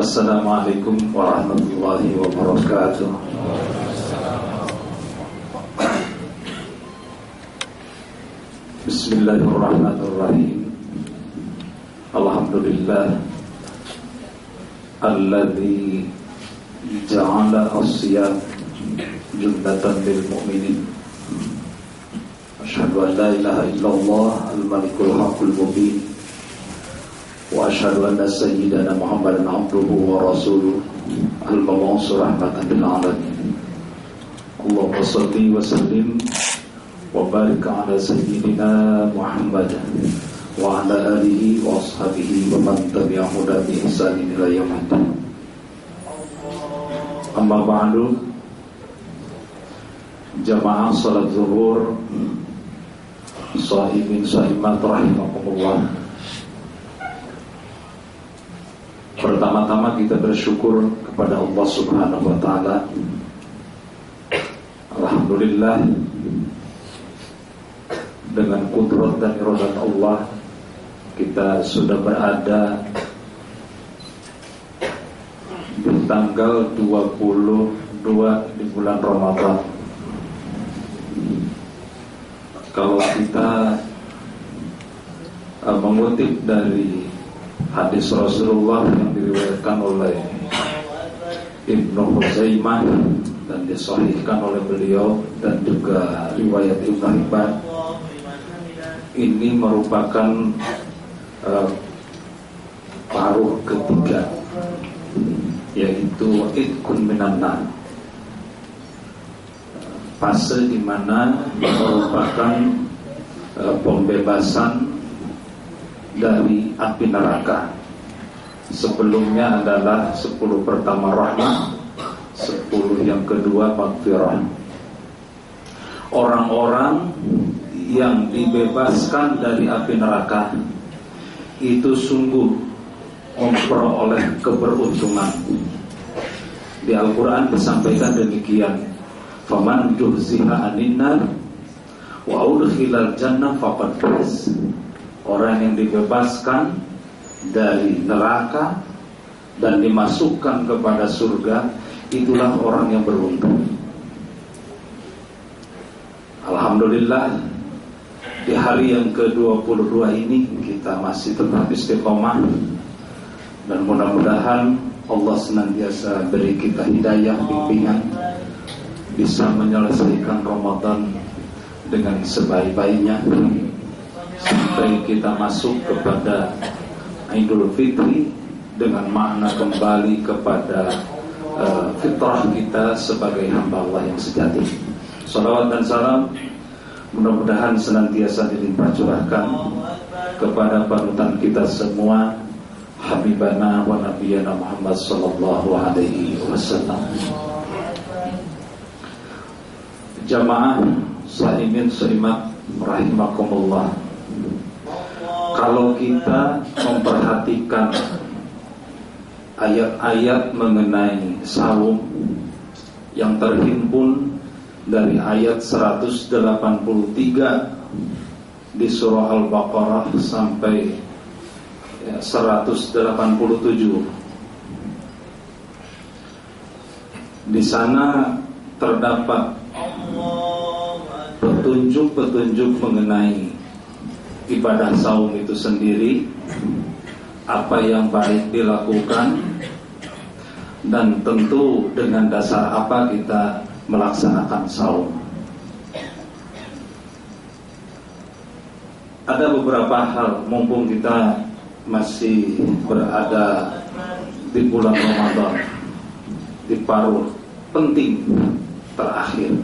Assalamualaikum warahmatullahi wabarakatuh. Bismillahirrahmanirrahim. Alhamdulillah alladzi ja'ala as-siyam junnatan lil mu'minin. Asyhadu an la ilaha illallah al-malikul haqqul mubin. Wa asyhadu anna sayyidana Muhammadan abduhu wa rasuluh al-mab'uts rahmatan lil alamin. Allahumma shalli wa sallim wa barik ala sayyidina Muhammad wa ala alihi wa ashabihi wa man tabi'ahu bi ihsanin ila yaumil. Amma ba'du. Jamaah salat zuhur, shahimin shahimat rahimakumullah. Pertama-tama kita bersyukur kepada Allah Subhanahu wa taala. Alhamdulillah, dengan kudrat dan iradat Allah kita sudah berada di tanggal 22 di bulan Ramadan. Kalau kita mengutip dari hadis Rasulullah yang diriwayatkan oleh Ibnu Huzaimah dan disahihkan oleh beliau, dan juga riwayat Ibnu Hibban, ini merupakan paruh ketiga, yaitu idkun minan nar, fase di mana merupakan pembebasan dari api neraka. Sebelumnya adalah 10 pertama rahmat, 10 yang kedua maghfirah. Orang-orang yang dibebaskan dari api neraka itu sungguh memperoleh keberuntungan. Di Al-Quran disampaikan demikian, faman zuhziha 'anil nar wa udkhilal jannah faqad faz. Orang yang dibebaskan dari neraka dan dimasukkan kepada surga, itulah orang yang beruntung. Alhamdulillah, di hari yang ke-22 ini kita masih tetap istiqomah, dan mudah-mudahan Allah senantiasa beri kita hidayah, bimbingan, bisa menyelesaikan Ramadan dengan sebaik-baiknya sampai kita masuk kepada Idul Fitri dengan makna kembali kepada fitrah kita sebagai hamba Allah yang sejati. Salawat dan salam mudah-mudahan senantiasa dilimpah curahkan kepada panutan kita semua, Habibana wa Nabiyana Muhammad sallallahu alaihi wasallam. Jamaah sahimin saimat rahimakumullah. Kalau kita memperhatikan ayat-ayat mengenai saum yang terhimpun dari ayat 183 di surah Al-Baqarah sampai 187, di sana terdapat petunjuk-petunjuk mengenai ibadah saum itu sendiri, apa yang baik dilakukan, dan tentu dengan dasar apa kita melaksanakan saum. Ada beberapa hal, mumpung kita masih berada di bulan Ramadan, di paruh penting terakhir,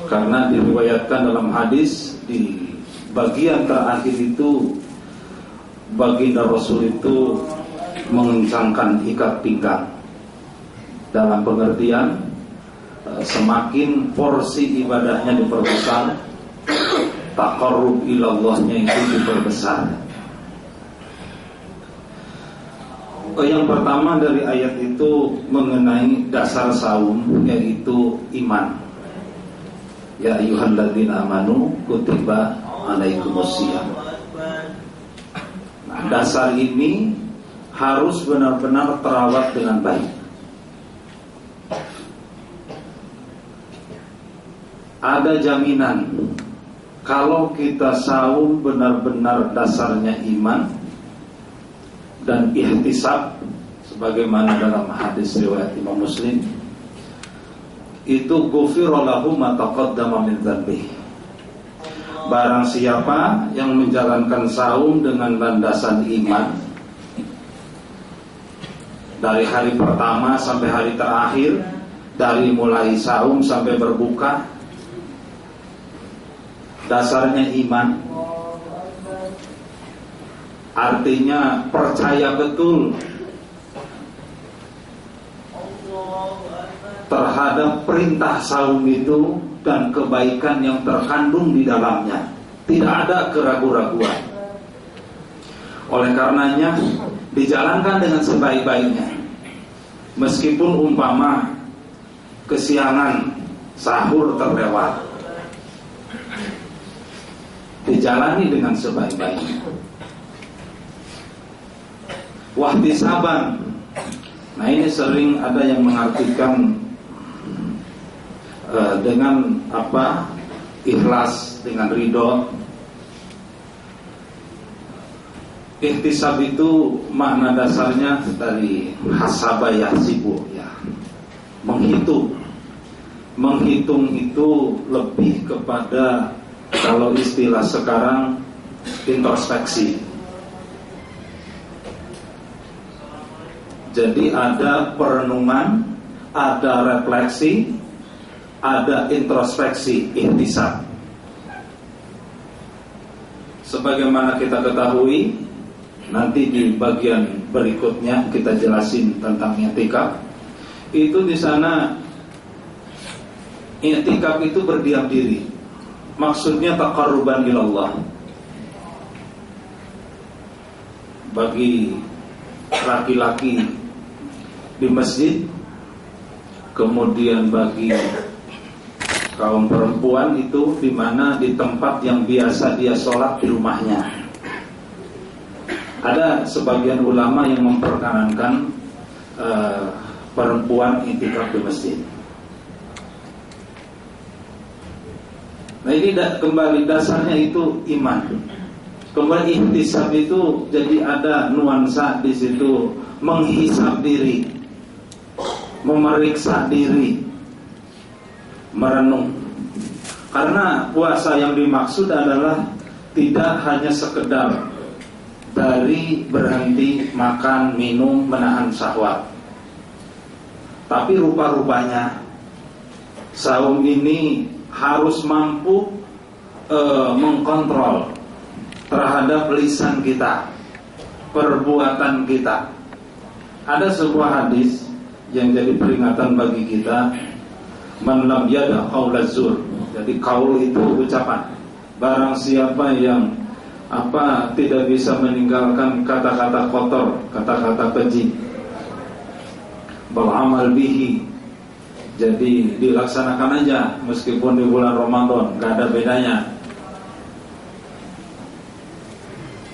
karena diriwayatkan dalam hadis di bagian terakhir itu baginda Rasul itu mengencangkan ikat pinggang, dalam pengertian semakin porsi ibadahnya diperbesar, taqarrub ilallahnya itu diperbesar. Yang pertama dari ayat itu mengenai dasar saum, yaitu iman. Ya ayyuhalladzina amanu kutiba alaikumusiyam. Nah, dasar ini harus benar-benar terawat dengan baik. Ada jaminan kalau kita saum benar-benar dasarnya iman dan ihtisab, sebagaimana dalam hadis riwayat Imam Muslim, itu ghufira lahu ma taqaddama min dzanbihi. Barang siapa yang menjalankan saum dengan landasan iman dari hari pertama sampai hari terakhir, dari mulai saum sampai berbuka, dasarnya iman, artinya percaya betul terhadap perintah saum itu dan kebaikan yang terkandung di dalamnya, tidak ada keraguan-raguan. Oleh karenanya dijalankan dengan sebaik-baiknya, meskipun umpama kesiangan sahur terlewat, dijalani dengan sebaik-baiknya. Wahtisaban, nah ini sering ada yang mengartikan dengan apa? Ikhlas, dengan ridho. Ihtisab itu makna dasarnya dari hasaba yahsibu, ya, menghitung. Menghitung itu lebih kepada, kalau istilah sekarang, introspeksi. Jadi ada perenungan, ada refleksi, ada introspeksi, ihtisab. Sebagaimana kita ketahui, nanti di bagian berikutnya kita jelasin tentang i'tikaf. Itu di sana i'tikaf itu berdiam diri. Maksudnya taqarruban ilallah. Bagi laki-laki di masjid, kemudian bagi kaum perempuan itu di mana di tempat yang biasa dia sholat di rumahnya. Ada sebagian ulama yang memperkenankan perempuan i'tikaf di masjid. Nah ini kembali dasarnya itu iman. Kemudian ihtisab itu jadi ada nuansa di situ, menghisab diri, memeriksa diri, merenung. Karena puasa yang dimaksud adalah tidak hanya sekedar dari berhenti makan, minum, menahan syahwat, tapi rupa-rupanya saum ini harus mampu mengkontrol terhadap lisan kita, perbuatan kita. Ada sebuah hadis yang jadi peringatan bagi kita, man lam yada qaulaz zur. Jadi qaul itu ucapan. Barang siapa yang tidak bisa meninggalkan kata-kata kotor, kata-kata keji, beramal bihi. Jadi dilaksanakan aja meskipun di bulan Ramadan, gak ada bedanya.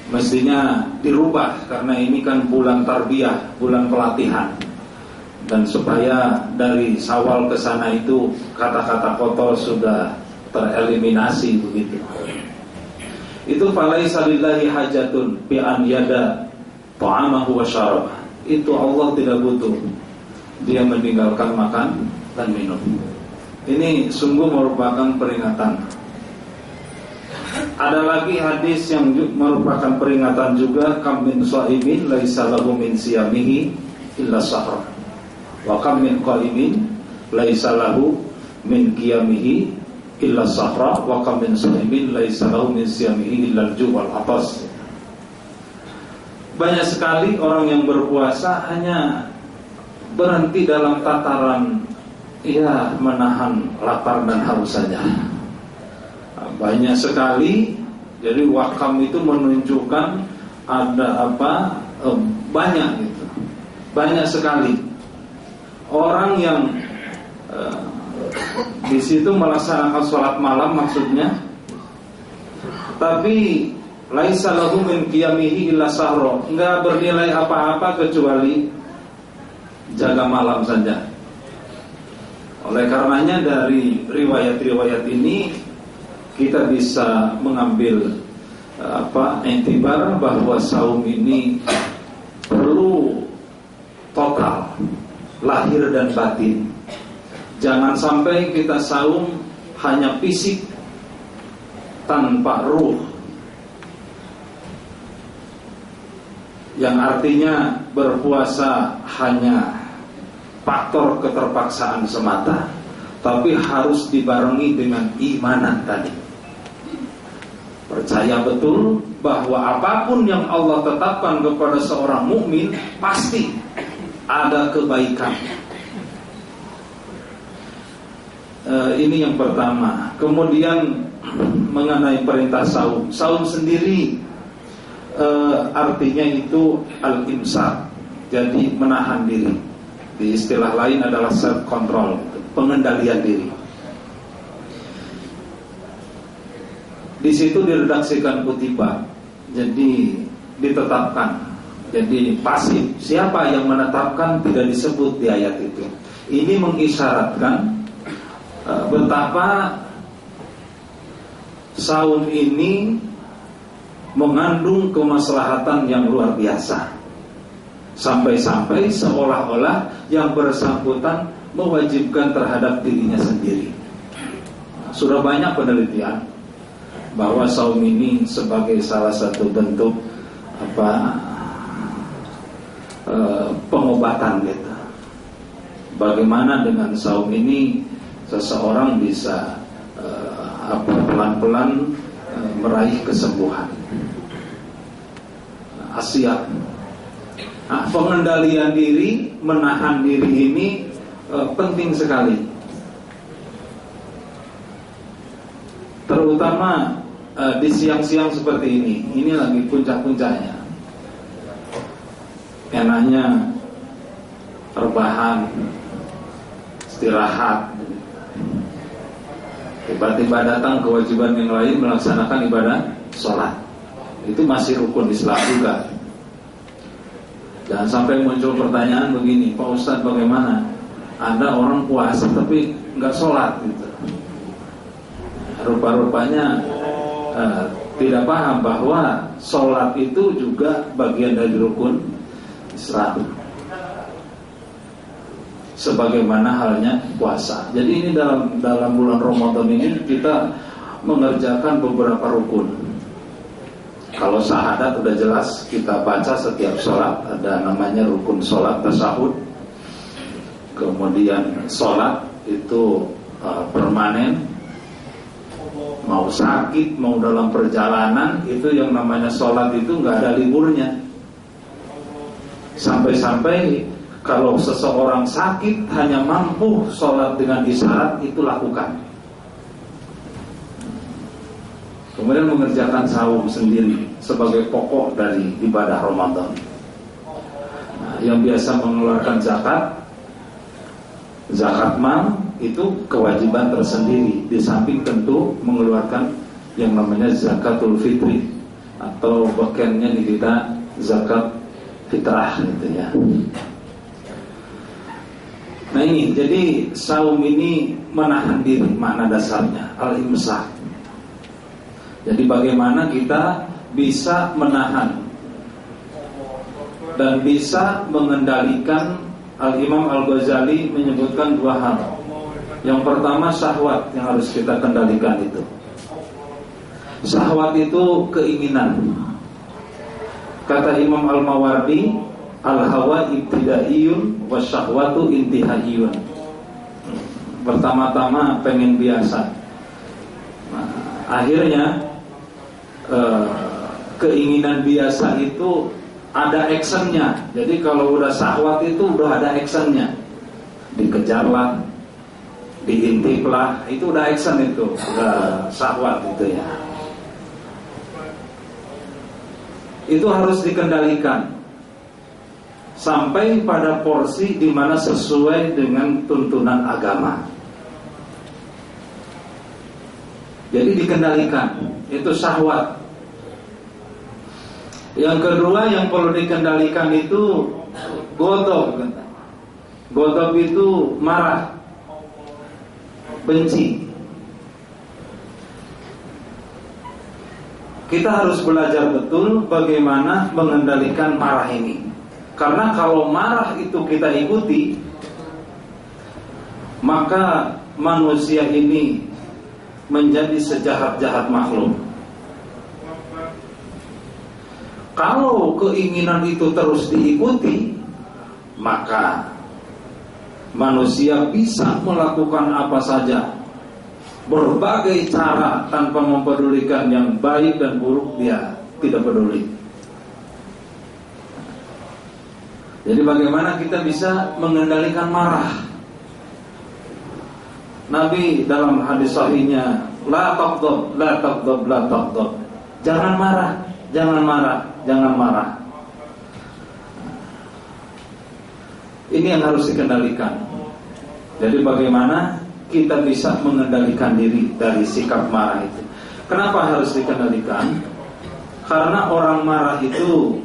Mestinya dirubah karena ini kan bulan tarbiyah, bulan pelatihan. Dan supaya dari Syawal ke sana itu kata-kata kotor sudah tereliminasi begitu. Itu falaisa lillahi hajatun bi an yada ta'amahu wa syarabah. Itu Allah tidak butuh dia meninggalkan makan dan minum. Ini sungguh merupakan peringatan. Ada lagi hadis yang merupakan peringatan juga, kam min shaimin laisa lahu min siyamihi illa sahar, wa kam min qaimin laisa lahu min qiyamihi illa sahra, wa kam min shaimin laisa lahu min siyamihi illa al-ju' wal atas. Banyak sekali orang yang berpuasa hanya berhenti dalam tataran menahan lapar dan haus saja. Banyak sekali. Jadi wakam itu menunjukkan ada banyak gitu. Banyak sekali orang yang di situ melaksanakan sholat malam maksudnya, tapi laisa lahu min qiyamihi illa sahro, enggak bernilai apa-apa kecuali jaga malam saja. Oleh karenanya dari riwayat-riwayat ini kita bisa mengambil intibar bahwa saum ini perlu total, lahir dan batin. Jangan sampai kita saum hanya fisik tanpa ruh, yang artinya berpuasa hanya faktor keterpaksaan semata, tapi harus dibarengi dengan imanan tadi. Percaya betul bahwa apapun yang Allah tetapkan kepada seorang mukmin pasti ada kebaikan. Ini yang pertama. Kemudian mengenai perintah saum, saum sendiri artinya itu al-imsak, jadi menahan diri. Di istilah lain adalah self control, pengendalian diri. Di situ diredaksikan kutiba, jadi ditetapkan, jadi pasif. Siapa yang menetapkan tidak disebut di ayat itu. Ini mengisyaratkan betapa saum ini mengandung kemaslahatan yang luar biasa. Sampai-sampai seolah-olah yang bersangkutan mewajibkan terhadap dirinya sendiri. Sudah banyak penelitian bahwa saum ini sebagai salah satu bentuk pengobatan gitu. Bagaimana dengan saum ini seseorang bisa pelan-pelan meraih kesembuhan. Asyik. Pengendalian diri, menahan diri ini penting sekali. Terutama di siang-siang seperti ini. Ini lagi puncak-puncaknya. Enaknya rebahan, istirahat. Tiba-tiba datang kewajiban yang lain melaksanakan ibadah sholat. Itu masih rukun Islam juga. Jangan sampai muncul pertanyaan begini, Pak Ustadz bagaimana? Ada orang puasa tapi nggak sholat gitu. Rupa-rupanya tidak paham bahwa sholat itu juga bagian dari rukun Islam, sebagaimana halnya puasa. Jadi ini dalam bulan Ramadan ini kita mengerjakan beberapa rukun. Kalau syahadat udah jelas kita baca setiap sholat, ada namanya rukun sholat tasyahud. Kemudian sholat itu permanen. Mau sakit, mau dalam perjalanan, itu yang namanya sholat itu nggak ada liburnya. Sampai-sampai kalau seseorang sakit hanya mampu sholat dengan isyarat, itu lakukan. Kemudian mengerjakan saum sendiri sebagai pokok dari ibadah Ramadan. Yang biasa mengeluarkan zakat mal itu kewajiban tersendiri. Di samping tentu mengeluarkan yang namanya zakatul fitri, atau bagiannya di kita zakat fitrah gitu ya. Nah ini, jadi saum ini menahan diri, makna dasarnya al-imsak. Jadi bagaimana kita bisa menahan dan bisa mengendalikan. Al-Imam Al-Ghazali menyebutkan dua hal. Yang pertama syahwat yang harus kita kendalikan itu. Syahwat itu keinginan. Kata Imam Al-Mawardi, al-hawa ibtidaiyun wa syahwatu intihaiyun. Pertama-tama pengen biasa. Nah, akhirnya keinginan biasa itu ada actionnya. Jadi kalau udah syahwat itu udah ada actionnya. Dikejarlah, diintiplah, itu udah action, itu udah syahwat itu ya. Itu harus dikendalikan sampai pada porsi di mana sesuai dengan tuntunan agama. Jadi dikendalikan, itu syahwat. Yang kedua yang perlu dikendalikan itu ghadab. Ghadab itu marah, benci. Kita harus belajar betul bagaimana mengendalikan marah ini. Karena kalau marah itu kita ikuti, maka manusia ini menjadi sejahat-jahat makhluk. Kalau keinginan itu terus diikuti, maka manusia bisa melakukan apa saja, berbagai cara tanpa mempedulikan yang baik dan buruk, dia tidak peduli. Jadi bagaimana kita bisa mengendalikan marah? Nabi dalam hadis sahihnya, la taghdab, la taghdab, la taghdab. Jangan marah, jangan marah, jangan marah. Ini yang harus dikendalikan. Jadi bagaimana kita bisa mengendalikan diri dari sikap marah itu? Kenapa harus dikendalikan? Karena orang marah itu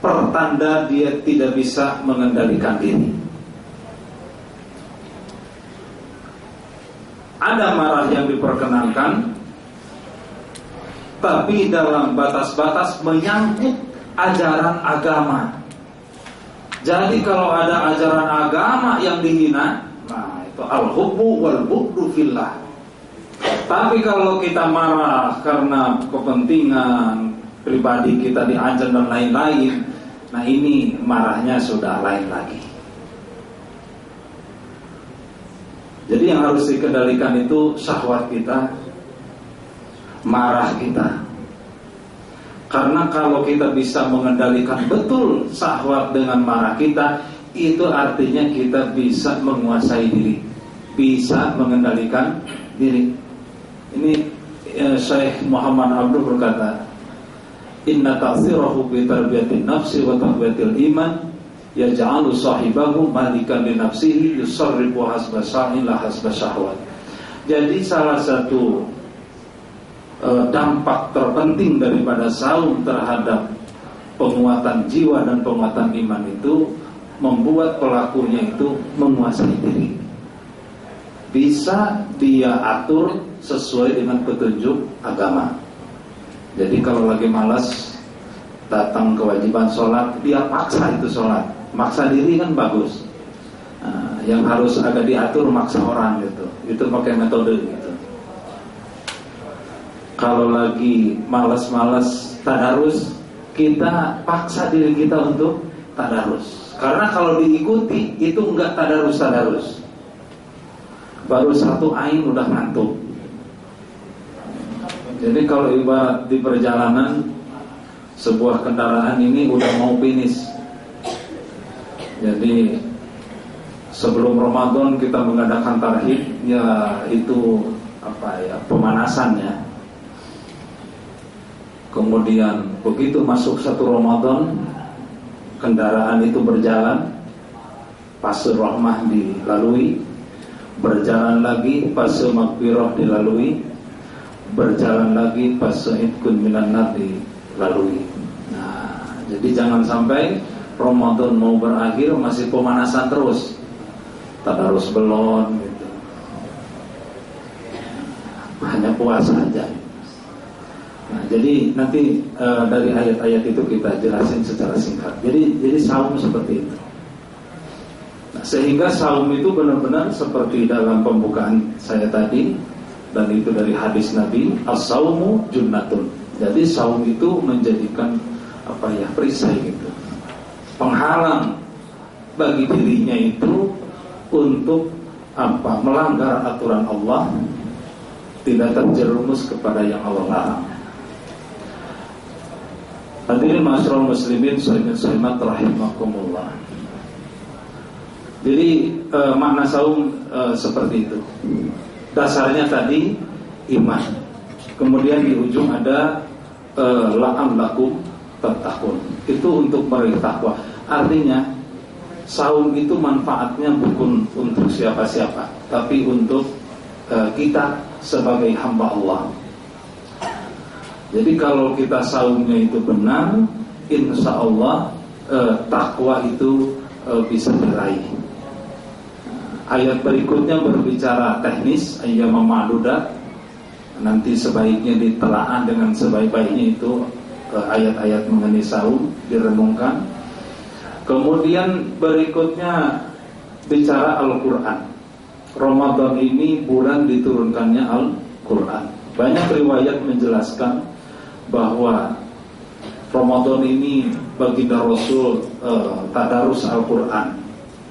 pertanda dia tidak bisa mengendalikan diri. Ada marah yang diperkenankan, tapi dalam batas-batas menyangkut ajaran agama. Jadi kalau ada ajaran agama yang dihina, nah itu al-hubbu wal-bughdu fillah. Tapi kalau kita marah karena kepentingan pribadi kita diancam dan lain-lain, nah ini marahnya sudah lain lagi. Jadi yang harus dikendalikan itu syahwat kita, marah kita. Karena kalau kita bisa mengendalikan betul syahwat dengan marah kita, itu artinya kita bisa menguasai diri, bisa mengendalikan diri. Ini Syekh Muhammad Abdul berkata, inna ta'thirahu bi tarbiyatin nafsi wa taqwatil iman yaj'alu sahibahu malikan li nafsihi yusarrifu hasba sya'in la hasba syahwat. Jadi salah satu dampak terpenting daripada saum terhadap penguatan jiwa dan penguatan iman itu membuat pelakunya itu menguasai diri. Bisa dia atur sesuai dengan petunjuk agama. Jadi kalau lagi malas datang kewajiban sholat, dia paksa itu sholat. Maksa diri kan bagus. Nah, yang harus agak diatur maksa orang gitu. Itu pakai metode gitu. Kalau lagi malas-malas tadarus, kita paksa diri kita untuk tadarus. Karena kalau diikuti itu enggak tadarus. Baru satu ain udah ngantuk. Jadi kalau ibarat di perjalanan sebuah kendaraan ini udah mau finish. Jadi sebelum Ramadan kita mengadakan tarhib, ya itu pemanasan ya. Kemudian begitu masuk satu Ramadan, kendaraan itu berjalan, fase rahmah dilalui, berjalan lagi fase maghfirah dilalui, berjalan lagi fase idkun minan nar dilalui. Nah, jadi jangan sampai Ramadan mau berakhir masih pemanasan terus, tadarus belum gitu. Hanya puasa aja. Nah, jadi nanti dari ayat-ayat itu kita jelasin secara singkat. Jadi saum seperti itu. Nah, sehingga saum itu benar-benar seperti dalam pembukaan saya tadi, dan itu dari hadis Nabi, as-saumu junnatun. Jadi saum itu menjadikan perisai gitu, penghalang bagi dirinya itu untuk melanggar aturan Allah, tidak terjerumus kepada yang Allah larang. Hadirin ma'asyiral muslimin muslimat rahimakumullah. Jadi makna saum seperti itu. Dasarnya tadi iman. Kemudian di ujung ada la'allakum tattaqun. Itu untuk meraih takwa. Artinya saum itu manfaatnya bukan untuk siapa-siapa, tapi untuk kita sebagai hamba Allah. Jadi kalau kita saumnya itu benar, insya Allah takwa itu bisa diraih. Ayat berikutnya berbicara teknis, ayyam ma'dudat. Nanti sebaiknya ditelaah dengan sebaik-baiknya itu ayat-ayat mengenai saum direnungkan. Kemudian berikutnya bicara Al-Quran. Ramadan ini bulan diturunkannya Al-Quran. Banyak riwayat menjelaskan bahwa Ramadan ini baginda Rasul tadarus Al-Quran,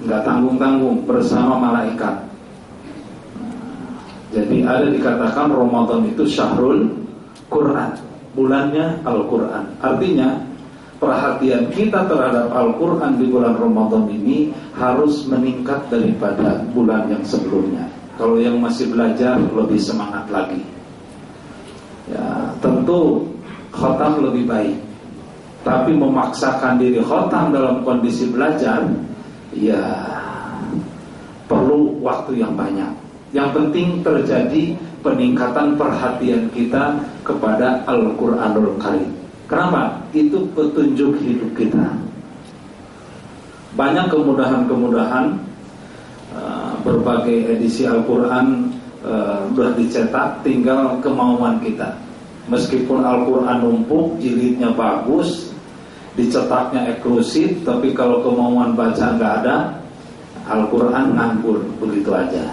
nggak tanggung-tanggung bersama malaikat. Jadi ada dikatakan Ramadan itu syahrul Quran, bulannya Al-Quran. Artinya perhatian kita terhadap Al-Quran di bulan Ramadan ini harus meningkat daripada bulan yang sebelumnya. Kalau yang masih belajar lebih semangat lagi. Ya, tentu khotam lebih baik. Tapi memaksakan diri khotam dalam kondisi belajar, ya perlu waktu yang banyak. Yang penting terjadi peningkatan perhatian kita kepada Al-Quranul Karim. Kenapa? Itu petunjuk hidup kita. Banyak kemudahan-kemudahan, berbagai edisi Al-Quran sudah dicetak, tinggal kemauan kita. Meskipun Al-Quran numpuk, jilidnya bagus, dicetaknya eksklusif, tapi kalau kemauan baca nggak ada, Al-Quran nganggur begitu aja.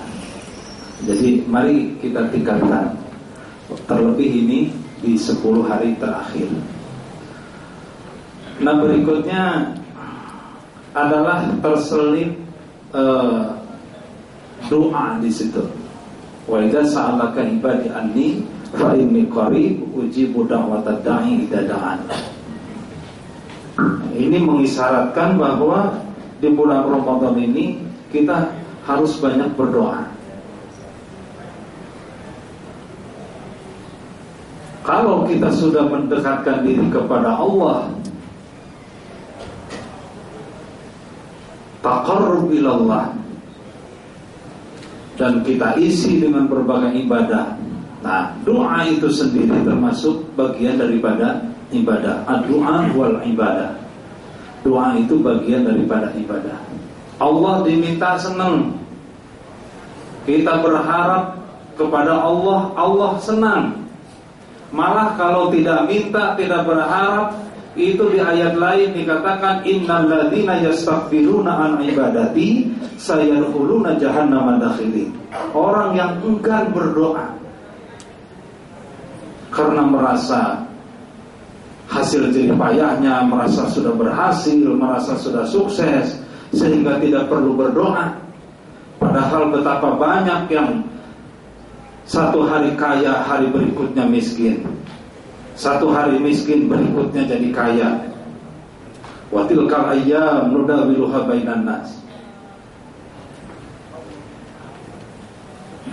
Jadi mari kita tingkatkan, terlebih ini di 10 hari terakhir. Nah, berikutnya adalah terselip doa di situ. Wa idza sa'alaka ibadi anni fa inni qarib ujibu da'watad da'i idza da'an. Ini mengisyaratkan bahwa di bulan Ramadan ini kita harus banyak berdoa. Kalau kita sudah mendekatkan diri kepada Allah, taqarrub ilallah, dan kita isi dengan berbagai ibadah. Nah, doa itu sendiri termasuk bagian daripada ibadah. Ad-du'a wal ibadah. Doa itu bagian daripada ibadah. Allah diminta senang. Kita berharap kepada Allah, Allah senang. Malah kalau tidak minta, tidak berharap, itu di ayat lain dikatakan innal ladzina yastaghfiruna an ibadati sayadkhuluna jahannama dakhilin. Orang yang enggan berdoa karena merasa hasil jerih payahnya, merasa sudah berhasil, merasa sudah sukses, sehingga tidak perlu berdoa. Padahal betapa banyak yang satu hari kaya, hari berikutnya miskin. Satu hari miskin, berikutnya jadi kaya. Wa tilkal ayyam nudawiluha bainan nas.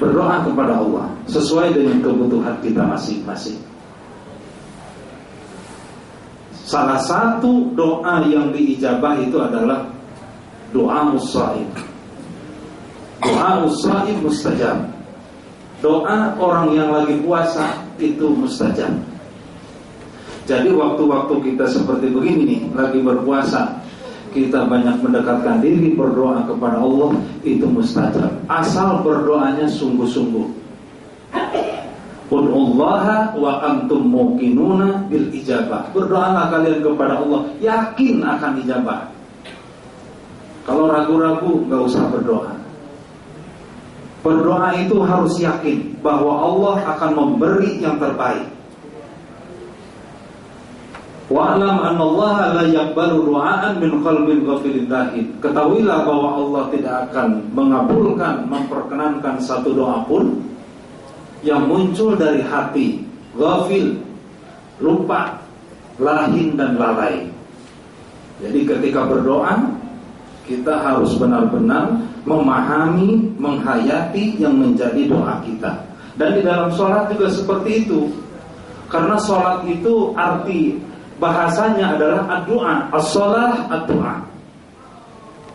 Berdoa kepada Allah sesuai dengan kebutuhan kita masing-masing. Salah satu doa yang diijabah itu adalah doa musa'ib. Doa musa'ib mustajab. Doa orang yang lagi puasa itu mustajab. Jadi waktu-waktu kita seperti begini nih, lagi berpuasa, kita banyak mendekatkan diri berdoa kepada Allah, itu mustajab. Asal berdoanya sungguh-sungguh. Ud'ullaha wa antum muqinuna bil ijabah. Berdoalah kalian kepada Allah, yakin akan ijabah. Kalau ragu-ragu, gak usah berdoa. Berdoa itu harus yakin bahwa Allah akan memberi yang terbaik. Wa'lam annallaha la yaqbalu du'aan min qalbin ghafilin lahid. Ketahuilah bahwa Allah tidak akan mengabulkan, memperkenankan satu doa pun yang muncul dari hati ghafil, lupa, lahin dan lalai. Jadi ketika berdoa, kita harus benar-benar memahami, menghayati yang menjadi doa kita. Dan di dalam sholat juga seperti itu. Karena sholat itu arti bahasanya adalah ad-du'a. As-sholah ad-du'a.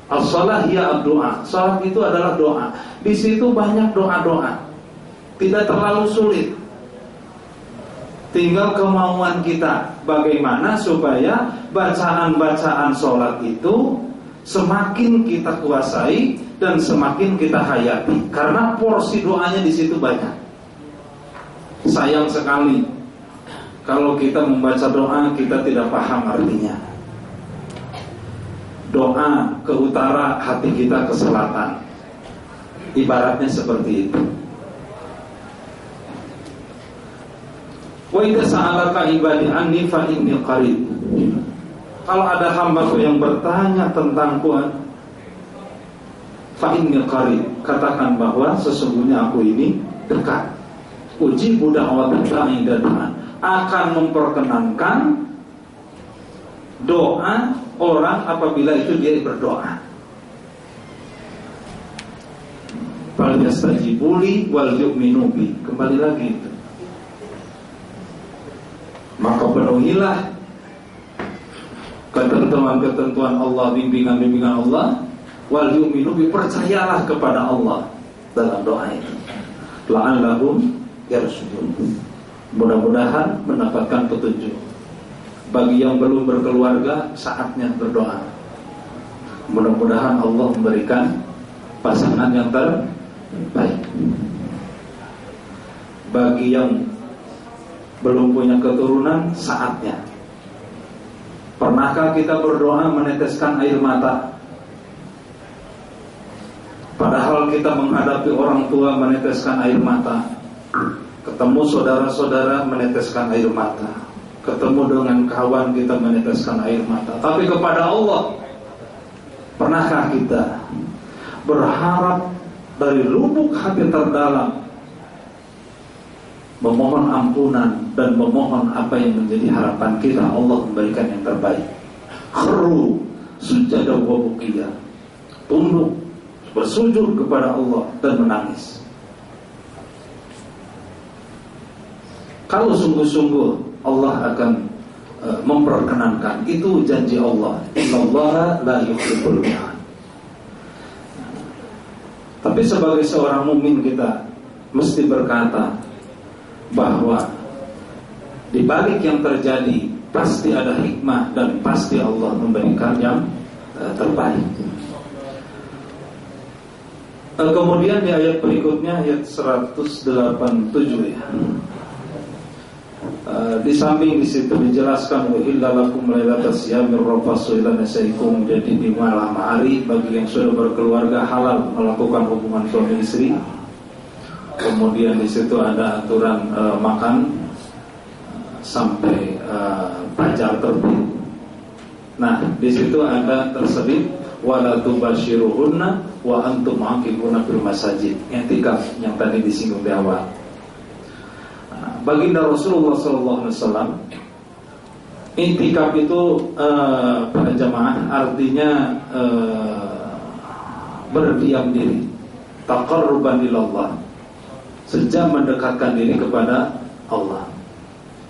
As-sholah hiya ad-du'a. Sholat itu adalah doa. Di situ banyak doa-doa. Tidak terlalu sulit. Tinggal kemauan kita bagaimana supaya bacaan-bacaan sholat itu semakin kita kuasai dan semakin kita hayati, karena porsi doanya di situ banyak. Sayang sekali kalau kita membaca doa kita tidak paham artinya. Doa ke utara, hati kita ke selatan. Ibaratnya seperti itu. Wa idza sa'alaka ibadi anni fa inni qarib. Kalau ada hambaku yang bertanya tentangku, fa inni qarib, katakan bahwa sesungguhnya aku ini dekat. Ujibu da'wat da'i dan akan memperkenankan doa orang apabila itu dia berdoa. Fal yastajibuli wal yu'minu bi. Kembali lagi itu. Maka penuhilah ketentuan-ketentuan Allah, bimbingan-bimbingan Allah, wal yu'minu bi, percayalah kepada Allah dalam doa itu. La'allahum yarshudun. Mudah-mudahan mendapatkan petunjuk. Bagi yang belum berkeluarga, saatnya berdoa. Mudah-mudahan Allah memberikan pasangan yang terbaik. Bagi yang belum punya keturunan, saatnya. Pernahkah kita berdoa meneteskan air mata? Padahal kita menghadapi orang tua meneteskan air mata, ketemu saudara-saudara meneteskan air mata, ketemu dengan kawan kita meneteskan air mata. Tapi kepada Allah, pernahkah kita berharap dari lubuk hati terdalam, memohon ampunan dan memohon apa yang menjadi harapan kita, Allah memberikan yang terbaik. Kharu sujadah wa buqiyah, tunduk bersujud kepada Allah dan menangis. Kalau sungguh-sungguh Allah akan memperkenankan, itu janji Allah. Innallaha la yukhliful mi'ad. Tapi sebagai seorang mukmin kita mesti berkata bahwa di balik yang terjadi pasti ada hikmah dan pasti Allah memberikan yang terbaik. Kemudian di ayat berikutnya, ayat 187 ya. Di samping di situ dijelaskan uhilla lakum lailatas siyamir rafasu ila nisaikum, jadi di malam hari bagi yang sudah berkeluarga halal melakukan hubungan suami istri. Kemudian di situ ada aturan makan sampai fajar terbit. Nah, di situ ada terselip wala tubashiruhunna wa antum aqifuna fil masajid. I'tikaf yang tadi disinggung di awal. Baginda Rasulullah SAW, i'tikaf itu para jamaah artinya berdiam diri, taqarruban ilallah, sejak mendekatkan diri kepada Allah.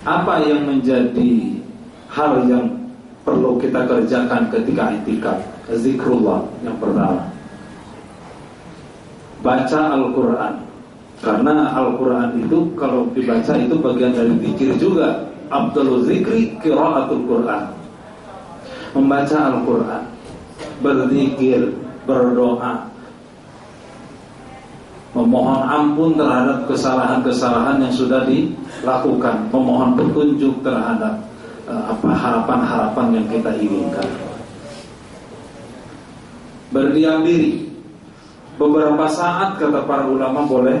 Apa yang menjadi hal yang perlu kita kerjakan ketika i'tikaf? Zikrullah yang pertama, baca Al-Quran. Karena Al-Quran itu kalau dibaca itu bagian dari zikir juga. Abdul zikri qiraatul Quran, membaca Al-Quran, berzikir, berdoa, memohon ampun terhadap kesalahan-kesalahan yang sudah dilakukan, memohon petunjuk terhadap harapan-harapan yang kita inginkan. Berdiam diri beberapa saat, kata para ulama, boleh.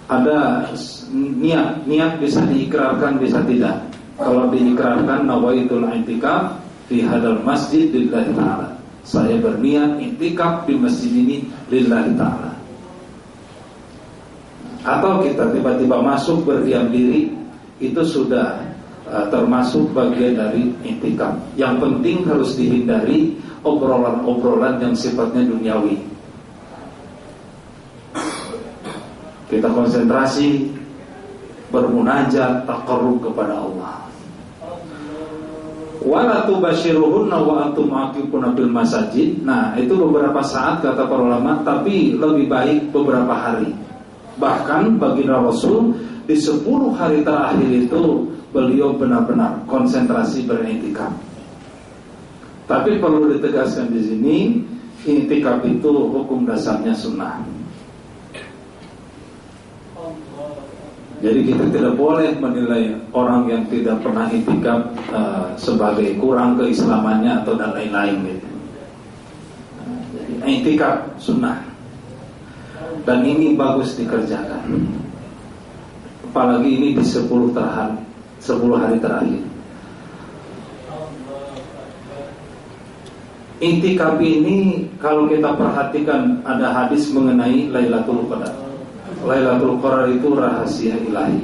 Ada niat bisa diikrarkan, bisa tidak. Kalau diikrarkan, nawaitul i'tikaf fi hadal masjid lillahi ta'ala, saya berniat i'tikaf di masjid ini lillahi ta'ala. Atau kita tiba-tiba masuk berdiam diri, itu sudah termasuk bagian dari i'tikaf. Yang penting harus dihindari obrolan-obrolan yang sifatnya duniawi. Kita konsentrasi bermunajat, taqarrub kepada Allah. Wala tubashiruhunna wa antum aqifuna fil masajid. Nah, itu beberapa saat kata para ulama, tapi lebih baik beberapa hari. Bahkan baginda Rasul di 10 hari terakhir itu beliau benar-benar konsentrasi beriktikaf. Tapi perlu ditegaskan di sini, iktikaf itu hukum dasarnya sunnah. Jadi kita tidak boleh menilai orang yang tidak pernah iktikaf sebagai kurang keislamannya atau dan lain-lain gitu. Jadi iktikaf sunnah. Dan ini bagus dikerjakan. Apalagi ini di 10 hari terakhir. Iktikaf ini kalau kita perhatikan ada hadis mengenai Lailatul Qadar. Lailatul Qadar itu rahasia ilahi.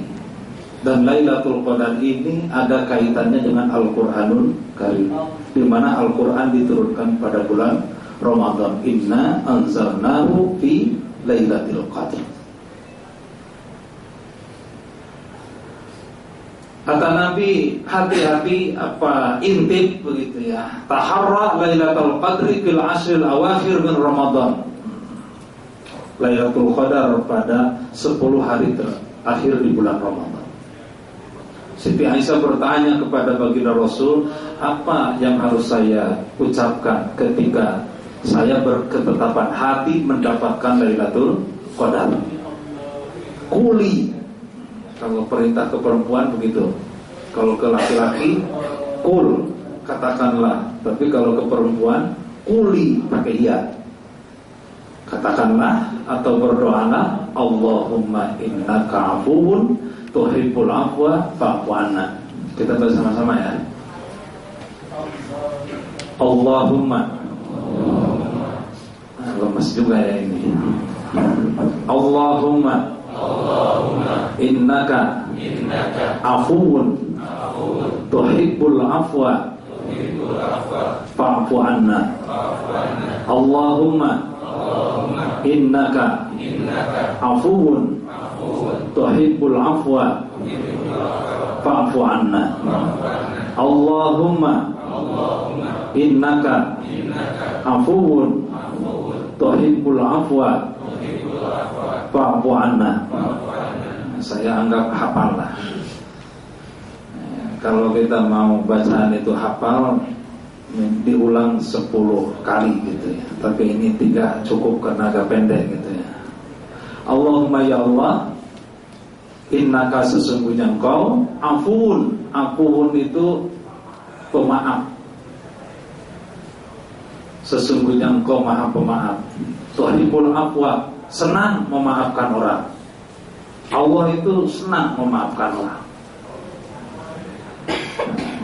Dan Lailatul Qadar ini ada kaitannya dengan Al-Qur'anul Karim, di mana Al-Qur'an diturunkan pada bulan Ramadan. Inna anzalnahu fi Lailatul Qadar. Kata Nabi, hati-hati intip begitu ya. Taharra Lailatul Qadri fil ashril awakhir min Ramadan. Lailatul Qadar pada 10 hari terakhir di bulan Ramadan. Siti Aisyah bertanya kepada baginda Rasul, apa yang harus saya ucapkan ketika saya berketetapan hati mendapatkan Lailatul Qadar? Kuli. Kalau perintah ke perempuan begitu. Kalau ke laki-laki, kul, katakanlah. Tapi kalau ke perempuan, kuli, pakai ya. Katakanlah atau berdoalah, Allahumma innaka afuwun tuhibbul afwa fa'fu anna. Kita bersama-sama ya. Allahumma. Lemas juga ya ini. Allahumma innaka afuwun tuhibbul afwa fa'fu anna. Allahumma innaka afuwun tuhibbul afwa fa'fu anna. Allahumma innaka afuwun tuhibbul afwa fa'fu anna. Saya anggap hafal lah. Kalau kita mau bacaan itu hafal, diulang 10 kali gitu ya. Tapi ini 3 cukup karena agak pendek gitu ya. Allahumma ya Allah, innaka sesungguhnya engkau afuun. Afuun itu pemaaf. Sesungguhnya engkau maha pemaaf. Tuhibbul afwa, senang memaafkan orang. Allah itu senang memaafkan orang.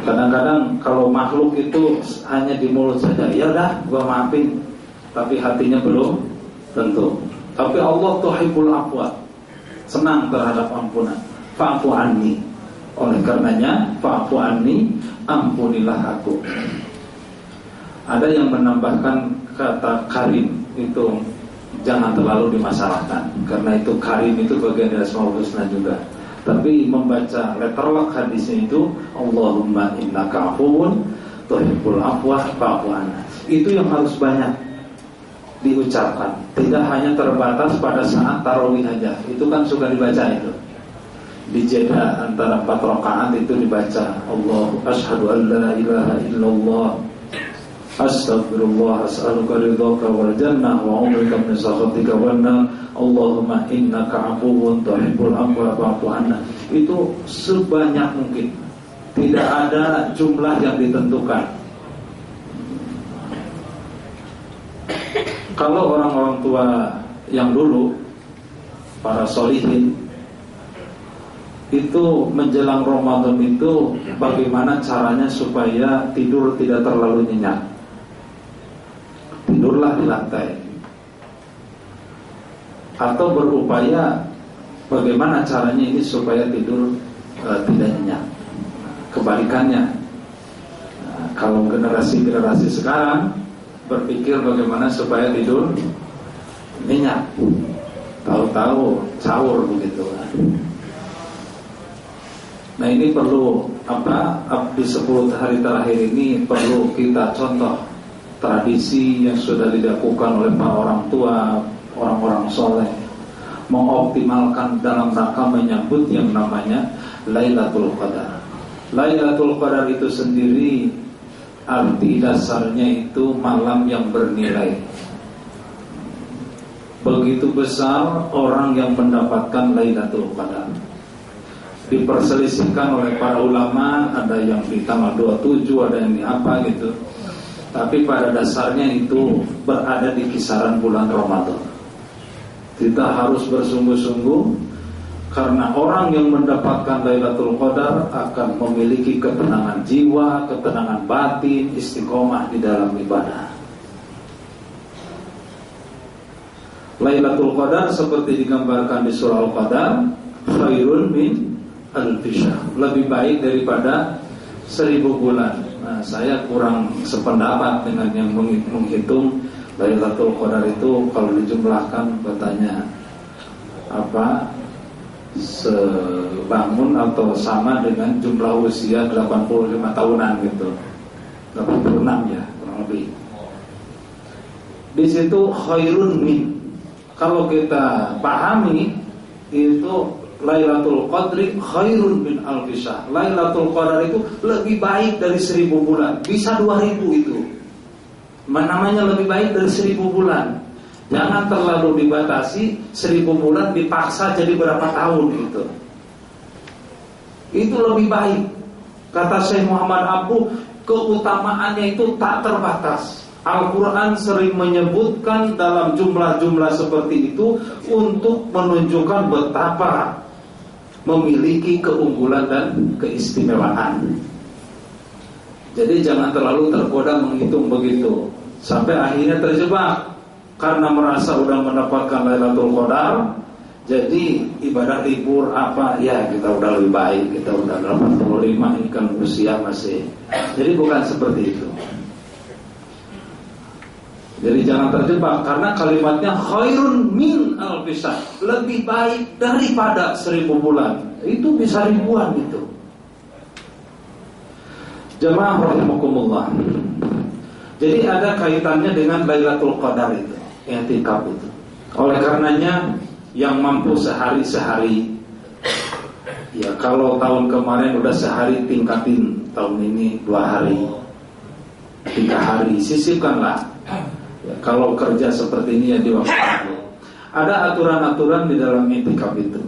Kadang-kadang kalau makhluk itu hanya di mulut saja, ya udah gua maafin, tapi hatinya belum tentu. Tapi Allah tuhibbul afwa, senang terhadap ampunan. Fa'fu anni. Oleh karenanya fa'fu anni, ampunilah aku. Ada yang menambahkan kata karim, itu jangan terlalu dimasalahkan, karena itu karim itu bagian dari Asmaul Husna juga. Tapi membaca letterlock hadisnya itu Allahumma innaka afuwun tuhibbul afwa fa'fu anna. Itu yang harus banyak diucapkan. Tidak hanya terbatas pada saat tarawih aja. Itu kan suka dibaca itu. Di jeda antara 4 rakaat itu dibaca Allah asyhadu an la ilaha illallah Astaghfirullah as'aluka ridhaka wal jannah wa a'udzubika min sakhatika wan nar. Allahumma innaka afuwun tuhibbul afwa fa'fu anna. Itu sebanyak mungkin. Tidak ada jumlah yang ditentukan. Kalau orang-orang tua yang dulu, para sholihin, itu menjelang Ramadan itu bagaimana caranya supaya tidur tidak terlalu nyenyak. Tidurlah di lantai. Atau berupaya bagaimana caranya ini supaya tidur tidak nyenyak. Kebalikannya, kalau generasi sekarang berpikir bagaimana supaya tidur nyenyak, tahu-tahu sahur begitu. Nah ini perlu di 10 hari terakhir ini perlu kita contoh tradisi yang sudah dilakukan oleh para orang tua, orang-orang soleh. mengoptimalkan dalam rangka menyambut yang namanya Lailatul Qadar. Lailatul Qadar itu sendiri arti dasarnya itu malam yang bernilai. Begitu besar orang yang mendapatkan Lailatul Qadar. Diperselisihkan oleh para ulama, ada yang di tanggal 27, ada yang di apa gitu. Tapi pada dasarnya itu berada di kisaran bulan Ramadan. Kita harus bersungguh-sungguh, karena orang yang mendapatkan Lailatul Qadar akan memiliki ketenangan jiwa, ketenangan batin, istiqomah di dalam ibadah. Lailatul Qadar seperti digambarkan di surah Al-Qadar, khairun min alfi syahr, lebih baik daripada 1000 bulan. Nah, saya kurang sependapat dengan yang menghitung Lailatul Qadar itu kalau dijumlahkan katanya apa, sebangun atau sama dengan jumlah usia 85 tahunan gitu. 86 ya kurang lebih. Di situ khairun min, kalau kita pahami itu Lailatul Qadri khairun min alfi syahr. Lailatul Qadar itu lebih baik dari 1000 bulan. Bisa 2000 itu. Namanya lebih baik dari 1000 bulan. Jangan terlalu dibatasi, 1000 bulan dipaksa jadi berapa tahun gitu. Itu lebih baik. Kata Syekh Muhammad Abduh, keutamaannya itu tak terbatas. Al-Quran sering menyebutkan dalam jumlah-jumlah seperti itu untuk menunjukkan betapa memiliki keunggulan dan keistimewaan. Jadi jangan terlalu tergoda menghitung begitu, sampai akhirnya terjebak karena merasa sudah mendapatkan Lailatul Qadar. Jadi ibadah libur apa ya, kita udah lebih baik, kita udah 85, ini kan usia masih. Jadi bukan seperti itu. Jadi jangan terjebak, karena kalimatnya khairun min alfi syahr, lebih baik daripada 1000 bulan. Itu bisa ribuan gitu. Jamaah rahimakumullah. Jadi ada kaitannya dengan Lailatul Qadar itu, i'tikaf itu. Oleh karenanya yang mampu sehari-sehari, ya kalau tahun kemarin udah sehari, tingkatin tahun ini 2 hari, 3 hari, sisipkanlah. Ya, kalau kerja seperti ini ya di waktu itu. Ada aturan-aturan di dalam i'tikaf itu.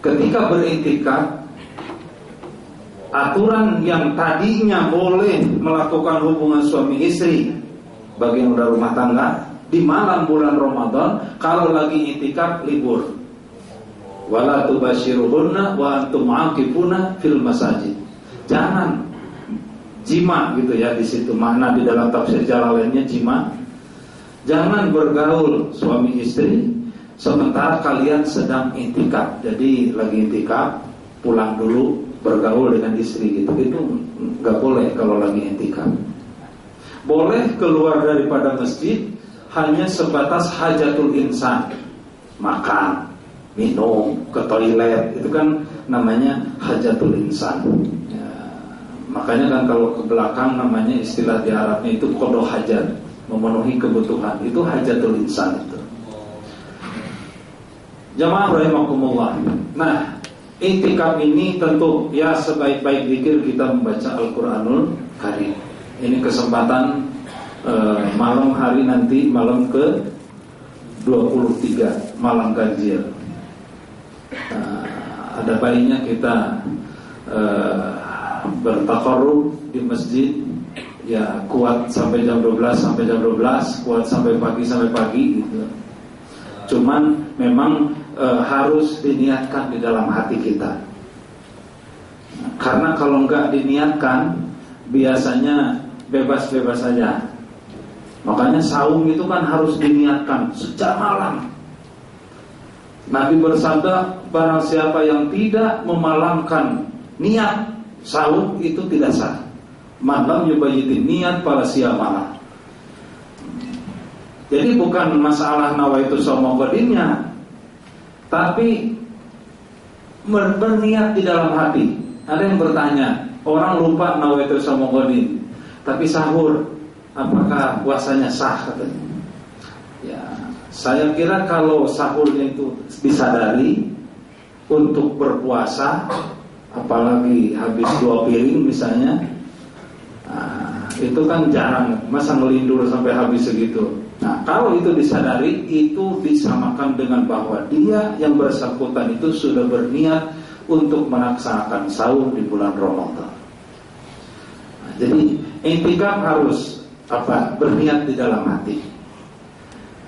Ketika beriktikaf, aturan yang tadinya boleh melakukan hubungan suami istri bagi yang udah rumah tangga di malam bulan Ramadan, kalau lagi i'tikaf libur. Wala tubashiruhunna wa antum aqifuna fil masajid. Jangan jima gitu ya, di situ makna di dalam tafsir Jalalainnya jima. Jangan bergaul suami istri sementara kalian sedang i'tikaf. Jadi lagi i'tikaf, pulang dulu bergaul dengan istri gitu. Itu nggak boleh kalau lagi i'tikaf. Boleh keluar daripada masjid hanya sebatas hajatul insan, makan, minum, ke toilet, itu kan namanya hajatul insan. Ya, makanya kan kalau ke belakang namanya istilah di Arabnya itu qada hajat, memenuhi kebutuhan, itu hajatul insan itu. Jamaah rahimakumullah. Nah, i'tikaf ini tentu ya sebaik-baik zikir kita membaca Al-Qur'anul Karim. Ini kesempatan malam hari nanti, malam ke 23, malam ganjil. Ada baiknya kita bertakarrub di masjid, ya kuat sampai jam 12 sampai jam 12, kuat sampai pagi gitu. Cuman memang harus diniatkan di dalam hati kita. Karena kalau enggak diniatkan, biasanya bebas-bebas saja. Makanya saum itu kan harus diniatkan sejak malam. Nabi bersabda, barang siapa yang tidak memalangkan niat saum itu tidak sah. Malam yubayyitin, niat pada siang malam. Jadi bukan masalah nawaitu shauma qadimnya, tapi berniat di dalam hati. Ada yang bertanya, orang lupa nawaitu shauma qadim, tapi sahur, apakah puasanya sah katanya? Ya, saya kira kalau sahurnya itu disadari untuk berpuasa, apalagi habis 2 piring misalnya, itu kan jarang, masa ngelindur sampai habis segitu. Nah, kalau itu disadari, itu disamakan dengan bahwa dia yang bersangkutan itu sudah berniat untuk melaksanakan sahur di bulan Ramadan. Nah, jadi intikaf harus berniat di dalam hati.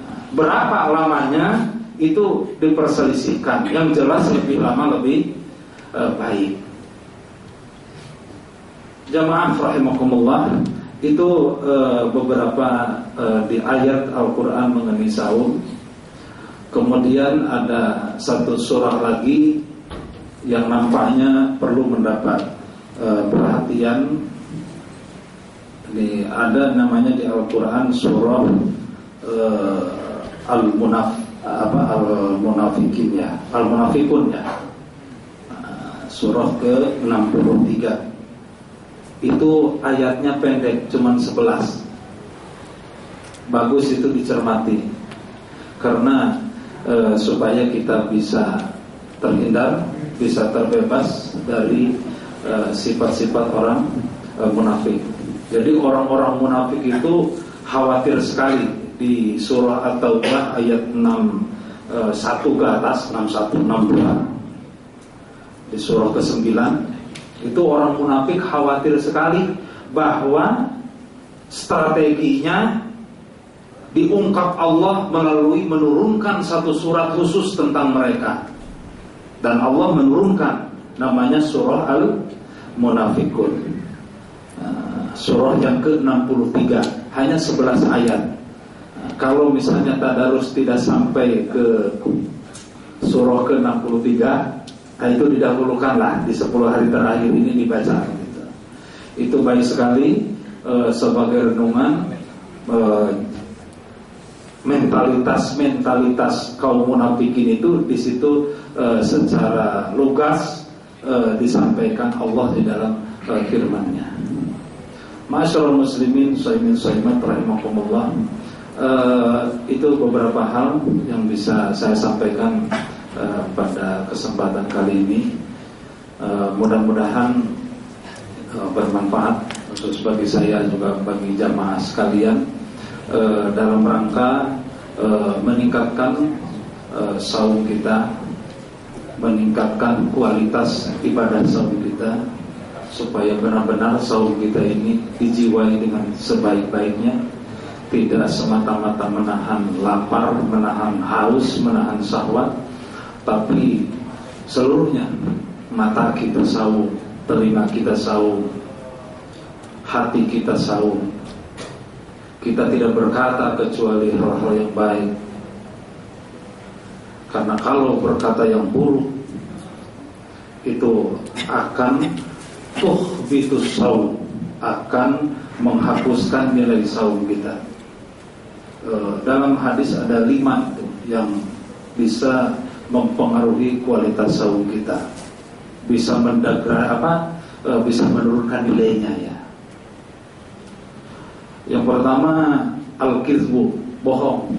Nah, berapa lamanya itu diperselisihkan. Yang jelas lebih lama lebih baik. Jamaah rahimakumullah, itu beberapa di ayat Al-Quran mengenai sahur. Kemudian ada satu surah lagi yang nampaknya perlu mendapat perhatian. Ini ada namanya di Al-Quran surah Al-Munafikun ya, surah ke-63. Itu ayatnya pendek, cuman 11. Bagus itu dicermati, karena supaya kita bisa terhindar, bisa terbebas dari sifat-sifat orang munafik. Jadi orang-orang munafik itu khawatir sekali di surah At-Taubah ayat 61 ke atas, 61, 62. Di surah ke-9 itu orang munafik khawatir sekali bahwa strateginya diungkap Allah melalui menurunkan satu surat khusus tentang mereka. Dan Allah menurunkan namanya surah Al-Munafikun, surah yang ke-63, hanya 11 ayat. Kalau misalnya tadarus tidak sampai ke surah ke-63, itu didahulukanlah di 10 hari terakhir ini dibaca gitu. Itu baik sekali sebagai renungan mentalitas kaum munafikin itu di situ secara lugas disampaikan Allah di dalam firman-Nya. Ma'asyiral muslimin shaimin shaimat rahimakumullah, itu beberapa hal yang bisa saya sampaikan pada kesempatan kali ini. Mudah-mudahan bermanfaat khusus bagi saya juga bagi jamaah sekalian, dalam rangka meningkatkan saum kita, meningkatkan kualitas ibadah saum kita, supaya benar-benar saum kita ini dijiwai dengan sebaik-baiknya, tidak semata-mata menahan lapar, menahan haus, menahan syahwat, tapi seluruhnya. Mata kita saum, telinga kita saum, hati kita saum. Kita tidak berkata kecuali hal-hal yang baik, karena kalau berkata yang buruk itu akan tuhbitus saum, akan menghapuskan nilai saum kita. Dalam hadis ada 5 itu yang bisa mempengaruhi kualitas saum kita, bisa bisa menurunkan nilainya ya. Yang pertama al-kizbu, bohong.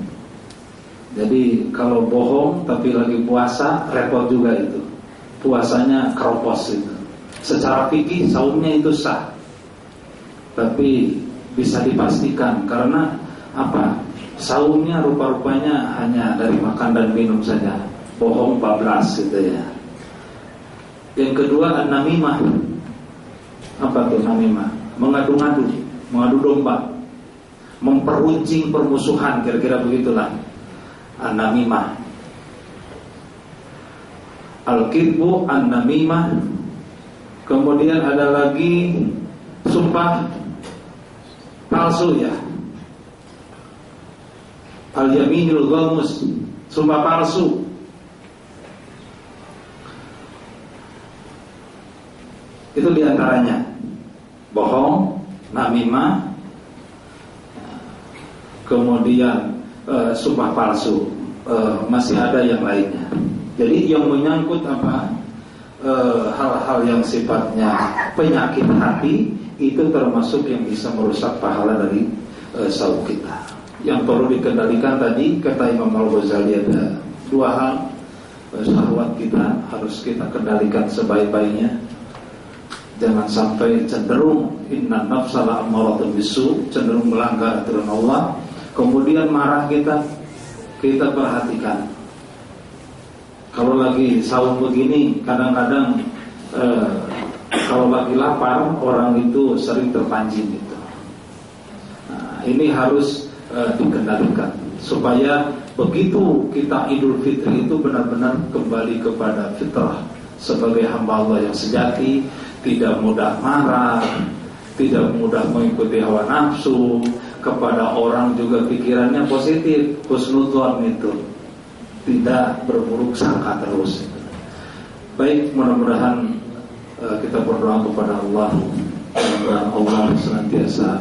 Jadi kalau bohong tapi lagi puasa, repot juga itu. Puasanya keropos itu. Secara fikih saumnya itu sah, tapi bisa dipastikan karena saumnya rupa-rupanya hanya dari makan dan minum saja. Bohong 14 gitu ya. Yang kedua an-namimah. Apa tuh namimah? Mengadu-ngadu, mengadu domba, memperuncing permusuhan, kira-kira begitulah an-namimah. Al-kidbu, an-namimah. Kemudian ada lagi sumpah palsu ya, al-yaminul ghamus, sumpah palsu. Itu diantaranya bohong, namimah, kemudian sumpah palsu. Masih ada yang lainnya. Jadi yang menyangkut hal-hal yang sifatnya penyakit hati, itu termasuk yang bisa merusak pahala dari saum kita. yang perlu dikendalikan tadi kata Imam Al-Ghazali ada dua hal. Syahwat kita harus kita kendalikan sebaik-baiknya. Jangan sampai cenderung inna nafsa la'ammaratun bisu, cenderung melanggar aturan Allah. Kemudian marah kita perhatikan. Kalau lagi sahur begini, kadang-kadang kalau lagi lapar orang itu sering terpancing gitu. Nah, ini harus dikendalikan supaya begitu kita Idul Fitri itu benar-benar kembali kepada fitrah sebagai hamba Allah yang sejati, tidak mudah marah, tidak mudah mengikuti hawa nafsu, kepada orang juga pikirannya positif, husnudzon itu, tidak berburuk sangka terus. Baik, mudah-mudahan kita berdoa kepada Allah, mudah-mudahan Allah senantiasa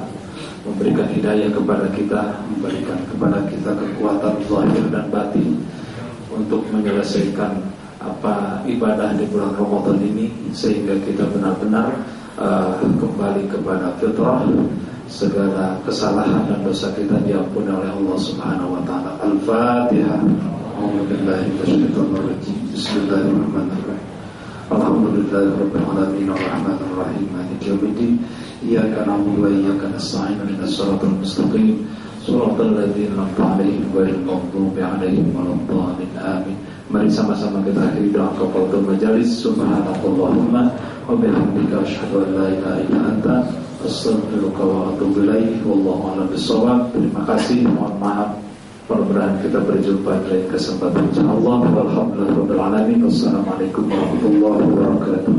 memberikan hidayah kepada kita, memberikan kepada kita kekuatan zahir dan batin untuk menyelesaikan ibadah di bulan Ramadan ini, sehingga kita benar-benar kembali kepada fitrah, segala kesalahan dan dosa kita diampuni oleh Allah Subhanahu wa taala. Al-Fatihah. Bismillahirrahmanirrahim. Alhamdulillahirabbil alamin arrahmanir rahim maliki yaumiddin. Iyyaka na'budu wa iyyaka nasta'in ihdinas siratal mustaqim siratal ladzina an'amta 'alaihim ghairil maghdubi 'alaihim waladdallin. Amin. Mari sama-sama kita akhiri doa kafaratul majalis. Subhanakallahumma wa bihamdika asyhadu an la ilaha illa anta astaghfiruka wa atubu ilaik. Wallahu a'lam bishawab. Terima kasih, mohon maaf. Mudah-mudahan kita berjumpa di kesempatan insyaallah. Walhamdulillahirabbil alamin. Wassalamualaikum warahmatullahi wabarakatuh.